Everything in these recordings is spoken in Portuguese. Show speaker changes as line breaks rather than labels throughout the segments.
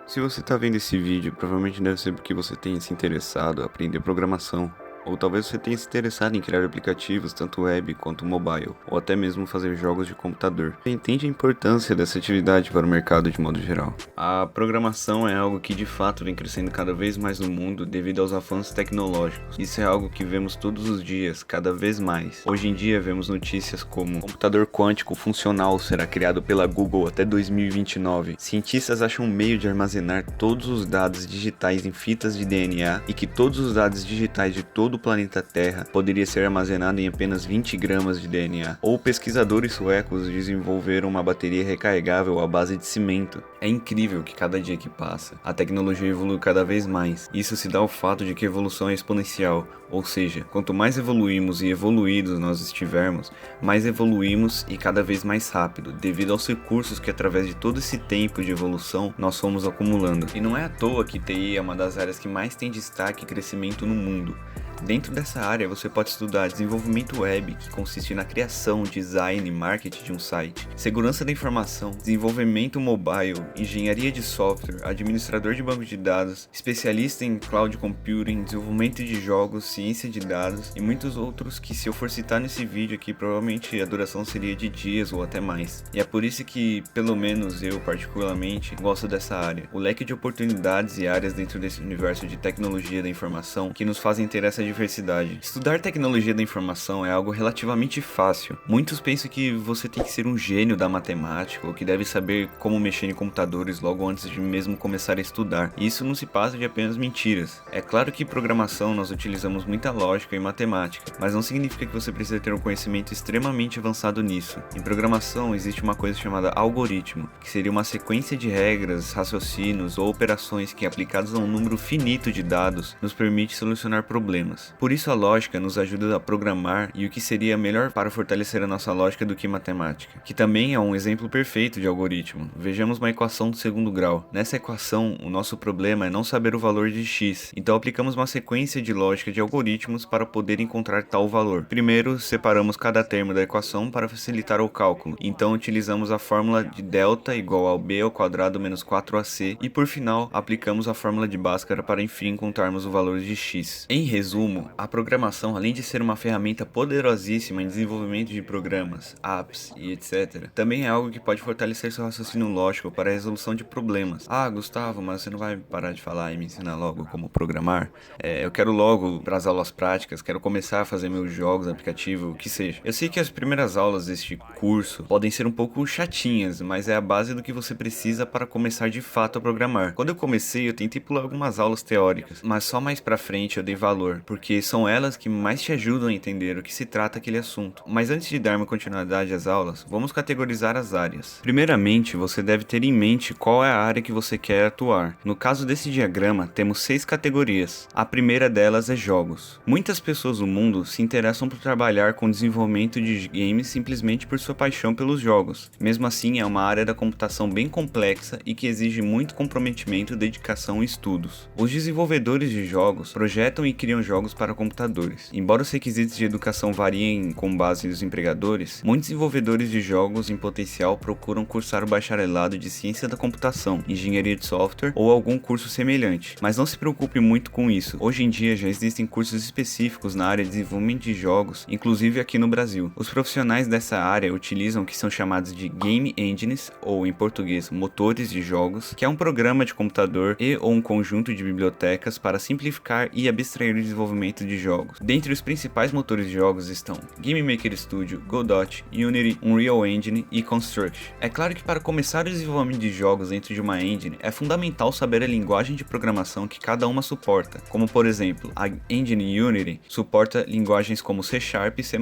Se você está vendo esse vídeo, provavelmente deve ser porque você tenha se interessado em aprender programação, ou talvez você tenha se interessado em criar aplicativos, tanto web quanto mobile, ou até mesmo fazer jogos de computador. Você entende a importância dessa atividade para o mercado de modo geral? A programação é algo que de fato vem crescendo cada vez mais no mundo devido aos avanços tecnológicos. Isso é algo que vemos todos os dias, cada vez mais. Hoje em dia vemos notícias como computador quântico funcional será criado pela Google até 2029. Cientistas acham um meio de armazenar todos os dados digitais em fitas de DNA e que todos os dados digitais de todo o planeta Terra poderia ser armazenado em apenas 20 gramas de DNA. Ou pesquisadores suecos desenvolveram uma bateria recarregável à base de cimento. É incrível que cada dia que passa, a tecnologia evolui cada vez mais. Isso se dá ao fato de que a evolução é exponencial, ou seja, quanto mais evoluímos e evoluídos nós estivermos, mais evoluímos e cada vez mais rápido, devido aos recursos que através de todo esse tempo de evolução nós fomos acumulando. E não é à toa que TI é uma das áreas que mais tem destaque e crescimento no mundo. Dentro dessa área você pode estudar desenvolvimento web, que consiste na criação, design e marketing de um site, segurança da informação, desenvolvimento mobile, engenharia de software, administrador de banco de dados, especialista em cloud computing, desenvolvimento de jogos, ciência de dados e muitos outros que, se eu for citar nesse vídeo aqui, provavelmente a duração seria de dias ou até mais. E é por isso que, pelo menos eu particularmente, gosto dessa área. O leque de oportunidades e áreas dentro desse universo de tecnologia da informação que nos fazem ter essa diversidade. Estudar tecnologia da informação é algo relativamente fácil. Muitos pensam que você tem que ser um gênio da matemática ou que deve saber como mexer em computadores logo antes de mesmo começar a estudar. E isso não se passa de apenas mentiras. É claro que em programação nós utilizamos muita lógica e matemática, mas não significa que você precisa ter um conhecimento extremamente avançado nisso. Em programação existe uma coisa chamada algoritmo, que seria uma sequência de regras, raciocínios ou operações que, aplicados a um número finito de dados, nos permite solucionar problemas. Por isso a lógica nos ajuda a programar, e o que seria melhor para fortalecer a nossa lógica do que matemática, que também é um exemplo perfeito de algoritmo. Vejamos uma equação do segundo grau. Nessa equação, o nosso problema é não saber o valor de x, então aplicamos uma sequência de lógica de algoritmos para poder encontrar tal valor. Primeiro, separamos cada termo da equação para facilitar o cálculo, então utilizamos a fórmula de delta igual ao b ao quadrado menos 4ac, e por final, aplicamos a fórmula de Bhaskara para enfim encontrarmos o valor de x. Em resumo, a programação, além de ser uma ferramenta poderosíssima em desenvolvimento de programas, apps e etc., também é algo que pode fortalecer seu raciocínio lógico para a resolução de problemas. Ah, Gustavo, mas você não vai parar de falar e me ensinar logo como programar? Eu quero logo para as aulas práticas, quero começar a fazer meus jogos, aplicativo, o que seja. Eu sei que as primeiras aulas deste curso podem ser um pouco chatinhas, mas é a base do que você precisa para começar de fato a programar. Quando eu comecei, eu tentei pular algumas aulas teóricas, mas só mais pra frente eu dei valor, porque são elas que mais te ajudam a entender o que se trata aquele assunto. Mas antes de darmos continuidade às aulas, vamos categorizar as áreas. Primeiramente, você deve ter em mente qual é a área que você quer atuar. No caso desse diagrama, temos 6 categorias. A primeira delas é jogos. Muitas pessoas no mundo se interessam por trabalhar com desenvolvimento de games simplesmente por sua paixão pelos jogos. Mesmo assim, é uma área da computação bem complexa e que exige muito comprometimento, dedicação e estudos. Os desenvolvedores de jogos projetam e criam jogos para computadores. Embora os requisitos de educação variem com base nos empregadores, muitos desenvolvedores de jogos em potencial procuram cursar o bacharelado de ciência da computação, engenharia de software ou algum curso semelhante. Mas não se preocupe muito com isso. Hoje em dia já existem cursos específicos na área de desenvolvimento de jogos, inclusive aqui no Brasil. Os profissionais dessa área utilizam o que são chamados de Game Engines, ou em português, motores de jogos, que é um programa de computador e ou um conjunto de bibliotecas para simplificar e abstrair o desenvolvimento de jogos. Dentre os principais motores de jogos estão Game Maker Studio, Godot, Unity, Unreal Engine e Construct. É claro que para começar o desenvolvimento de jogos dentro de uma engine, é fundamental saber a linguagem de programação que cada uma suporta, como por exemplo, a engine Unity suporta linguagens como C# e C++.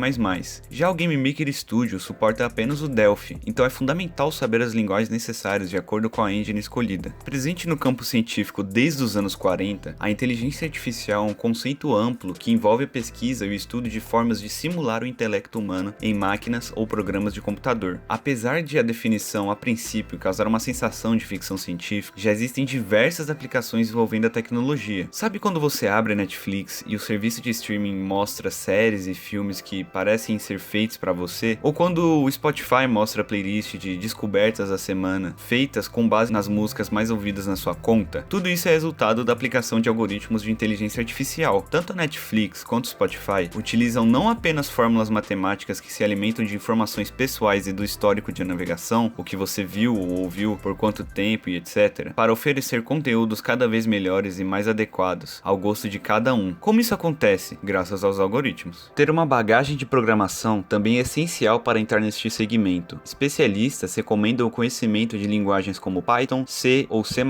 Já o Game Maker Studio suporta apenas o Delphi, então é fundamental saber as linguagens necessárias de acordo com a engine escolhida. Presente no campo científico desde os anos 40, a inteligência artificial é um conceito amplo que envolve a pesquisa e o estudo de formas de simular o intelecto humano em máquinas ou programas de computador. Apesar de a definição, a princípio, causar uma sensação de ficção científica, já existem diversas aplicações envolvendo a tecnologia. Sabe quando você abre a Netflix e o serviço de streaming mostra séries e filmes que parecem ser feitos para você? Ou quando o Spotify mostra a playlist de descobertas da semana, feitas com base nas músicas mais ouvidas na sua conta? Tudo isso é resultado da aplicação de algoritmos de inteligência artificial. Tanto a Netflix quanto o Spotify utilizam não apenas fórmulas matemáticas que se alimentam de informações pessoais e do histórico de navegação, o que você viu ou ouviu, por quanto tempo e etc., para oferecer conteúdos cada vez melhores e mais adequados ao gosto de cada um. Como isso acontece? Graças aos algoritmos. Ter uma bagagem de programação também é essencial para entrar neste segmento. Especialistas recomendam o conhecimento de linguagens como Python, C ou C++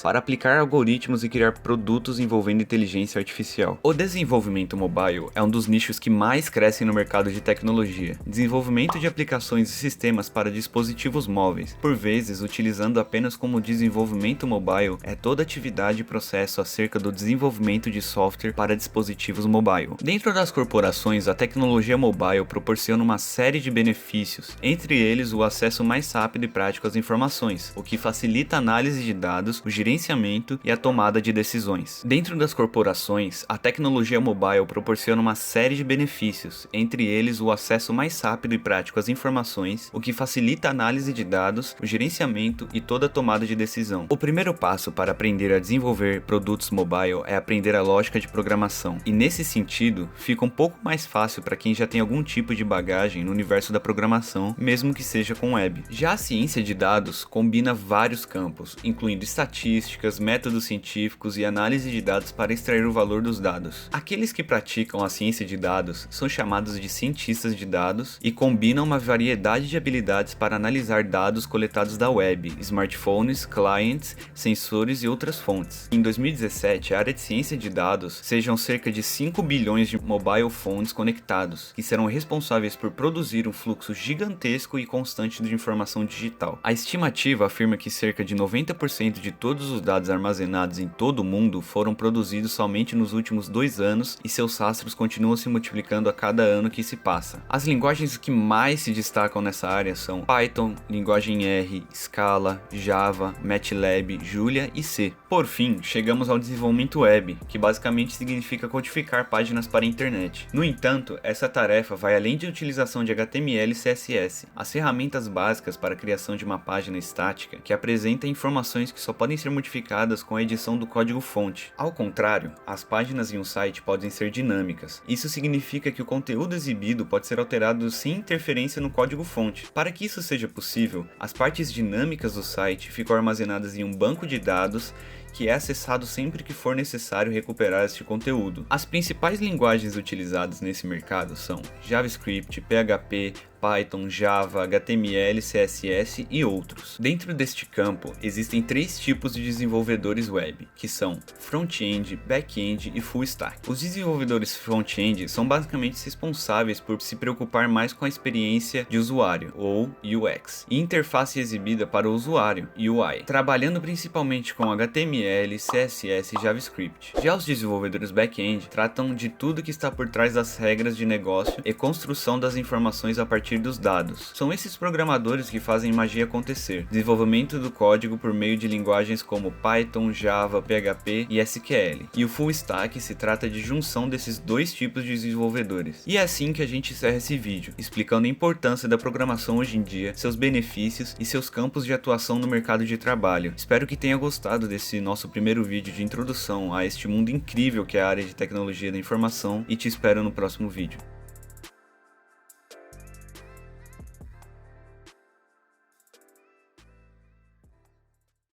para aplicar algoritmos e criar produtos envolvendo inteligência artificial. O desenvolvimento mobile é um dos nichos que mais crescem no mercado de tecnologia. Desenvolvimento de aplicações e sistemas para dispositivos móveis, por vezes utilizando apenas como desenvolvimento mobile, é toda atividade e processo acerca do desenvolvimento de software para dispositivos mobile. Dentro das corporações, a tecnologia mobile proporciona uma série de benefícios, entre eles o acesso mais rápido e prático às informações, o que facilita a análise de dados, o gerenciamento e a tomada de decisões. Dentro das corporações, a tecnologia mobile proporciona uma série de benefícios, entre eles o acesso mais rápido e prático às informações, o que facilita a análise de dados, o gerenciamento e toda a tomada de decisão. O primeiro passo para aprender a desenvolver produtos mobile é aprender a lógica de programação, e nesse sentido, fica um pouco mais fácil para quem já tem algum tipo de bagagem no universo da programação, mesmo que seja com web. Já a ciência de dados combina vários campos, incluindo estatísticas, métodos científicos e análise de dados para extrair o valor dos dados. Aqueles que praticam a ciência de dados são chamados de cientistas de dados e combinam uma variedade de habilidades para analisar dados coletados da web, smartphones, clients, sensores e outras fontes. Em 2017, a área de ciência de dados sejam cerca de 5 bilhões de mobile phones conectados, que serão responsáveis por produzir um fluxo gigantesco e constante de informação digital. A estimativa afirma que cerca de 90% de todos os dados armazenados em todo o mundo foram produzidos somente nos últimos 2 anos e seus rastros continuam se multiplicando a cada ano que se passa. As linguagens que mais se destacam nessa área são Python, linguagem R, Scala, Java, MATLAB, Julia e C. Por fim, chegamos ao desenvolvimento web, que basicamente significa codificar páginas para a internet. No entanto, essa tarefa vai além de utilização de HTML e CSS. As ferramentas básicas para a criação de uma página estática que apresenta informações que só podem ser modificadas com a edição do código-fonte. Ao contrário, as páginas em um site podem ser dinâmicas. Isso significa que o conteúdo exibido pode ser alterado sem interferência no código-fonte. Para que isso seja possível, as partes dinâmicas do site ficam armazenadas em um banco de dados que é acessado sempre que for necessário recuperar este conteúdo. As principais linguagens utilizadas nesse mercado são JavaScript, PHP, Python, Java, HTML, CSS e outros. Dentro deste campo, existem 3 tipos de desenvolvedores web, que são front-end, back-end e full stack. Os desenvolvedores front-end são basicamente responsáveis por se preocupar mais com a experiência de usuário, ou UX, e interface exibida para o usuário, UI, trabalhando principalmente com HTML, CSS e JavaScript. Já os desenvolvedores back-end tratam de tudo que está por trás das regras de negócio e construção das informações a partir dos dados. São esses programadores que fazem magia acontecer, desenvolvimento do código por meio de linguagens como Python, Java, PHP e SQL. E o full stack se trata de junção desses 2 tipos de desenvolvedores. E é assim que a gente encerra esse vídeo, explicando a importância da programação hoje em dia, seus benefícios e seus campos de atuação no mercado de trabalho. Espero que tenha gostado desse nosso primeiro vídeo de introdução a este mundo incrível que é a área de tecnologia da informação e te espero no próximo vídeo.